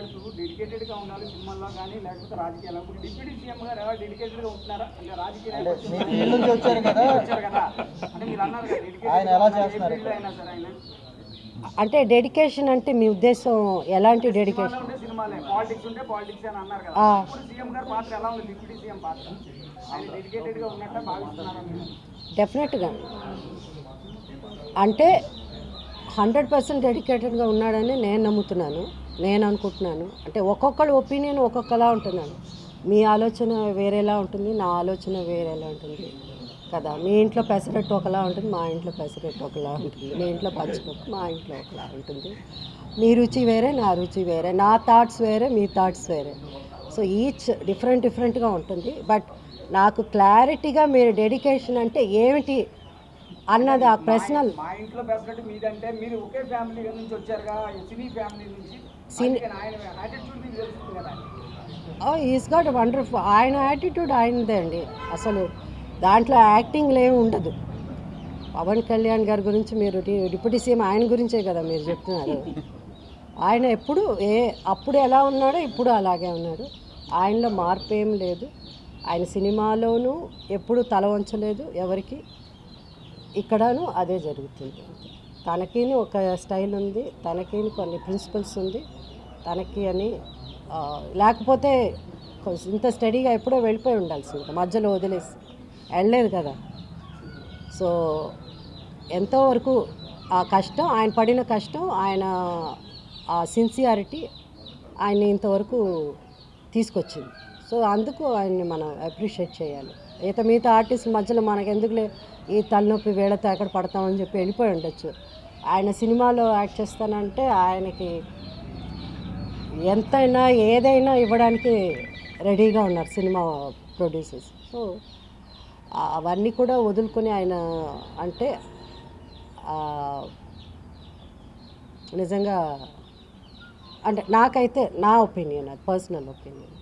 మాట్లాడుతూ డెడికేటెడ్గా ఉండాలి సినిమాల్లో కానీ లేకపోతే రాజకీయాల్లో. ఇప్పుడు డిప్యూటీ సీఎం గారు ఎలా డెడికేటెడ్గా ఉంటున్నారా అంటే రాజకీయ వచ్చారు కదా అంటే మీరు అన్నారు కదా డెడికేటెడ్ అయినా సరే ఆయన అంటే డెడికేషన్ అంటే మీ ఉద్దేశం ఎలాంటి డెడికేషన్? సినిమాలే పాలిటిక్స్ ఉంటే పాలిటిక్స్ అని అన్నారు కదా. ఇప్పుడు సీఎం గారి పాత్ర ఎలా ఉంది? డిప్యూటీ సీఎం పాత్ర ఆయన డెడికేటెడ్గా ఉన్నట్టు భావిస్తున్నారా మీరు? డెఫినెట్గా అంటే 100% డెడికేటెడ్గా ఉన్నాడని నేను నమ్ముతున్నాను, నేను అనుకుంటున్నాను. అంటే ఒక్కొక్కళ్ళ ఒపీనియన్ ఒక్కొక్కలా ఉంటున్నాను. మీ ఆలోచన వేరేలా ఉంటుంది, నా ఆలోచన వేరేలా ఉంటుంది కదా. మీ ఇంట్లో పెసరట్టు ఒకలా ఉంటుంది, మా ఇంట్లో పెసరట్టు ఒకలా ఉంటుంది. మీ ఇంట్లో పచ్చిపప్పు, మా ఇంట్లో ఒకలా ఉంటుంది. మీ రుచి వేరే, నా రుచి వేరే, నా థాట్స్ వేరే, మీ థాట్స్ వేరే. సో ఈచ్ డిఫరెంట్గా ఉంటుంది. బట్ నాకు క్లారిటీగా మీరు డెడికేషన్ అంటే ఏమిటి అన్నది ఆ ప్రశ్న. మా ఇంట్లో పెసరట్టు మీదంటే మీరు ఒకే ఫ్యామిలీ నుంచి వచ్చారుగా, సినీ ఫ్యామిలీ నుంచి. Is got wonderful. ఆయన యాటిట్యూడ్ ఆయనదే అండి. అసలు దాంట్లో యాక్టింగ్ ఏమి ఉండదు. పవన్ కళ్యాణ్ గారి గురించి మీరు డిప్యూటీ సీఎం ఆయన గురించే కదా మీరు చెప్తున్నారు. ఆయన ఎప్పుడు అప్పుడు ఎలా ఉన్నాడో ఇప్పుడు అలాగే ఉన్నాడు. ఆయనలో మార్పు ఏం లేదు. ఆయన సినిమాలోనూ ఎప్పుడు తల వంచలేదు ఎవరికి. ఇక్కడను అదే జరుగుతుంది. తనకిని ఒక స్టైల్ ఉంది, తనకిని కొన్ని ప్రిన్సిపల్స్ ఉంది తనకి అని. లేకపోతే ఇంత స్టడీగా ఎప్పుడో వెళ్ళిపోయి ఉండాల్సింది, మధ్యలో వదిలేసి వెళ్ళలేదు కదా. సో ఎంతోవరకు ఆ కష్టం, ఆయన పడిన కష్టం, ఆయన ఆ సిన్సియారిటీ ఆయన్ని ఇంతవరకు తీసుకొచ్చింది. సో అందుకు ఆయన్ని మనం అప్రిషియేట్ చేయాలి. మిగతా ఆర్టిస్ట్ మధ్యలో మనకెందుకులే ఈ తలనొప్పి వేళతో ఎక్కడ పడతామని చెప్పి వెళ్ళిపోయి ఉండొచ్చు. ఆయన సినిమాలో యాక్ట్ చేస్తానంటే ఆయనకి ఎంతైనా ఏదైనా ఇవ్వడానికి రెడీగా ఉన్నారు సినిమా ప్రొడ్యూసర్స్. సో అవన్నీ కూడా వదులుకొని ఆయన అంటే నిజంగా అంటే నాకైతే నా ఒపీనియన్, అది పర్సనల్ ఒపీనియన్.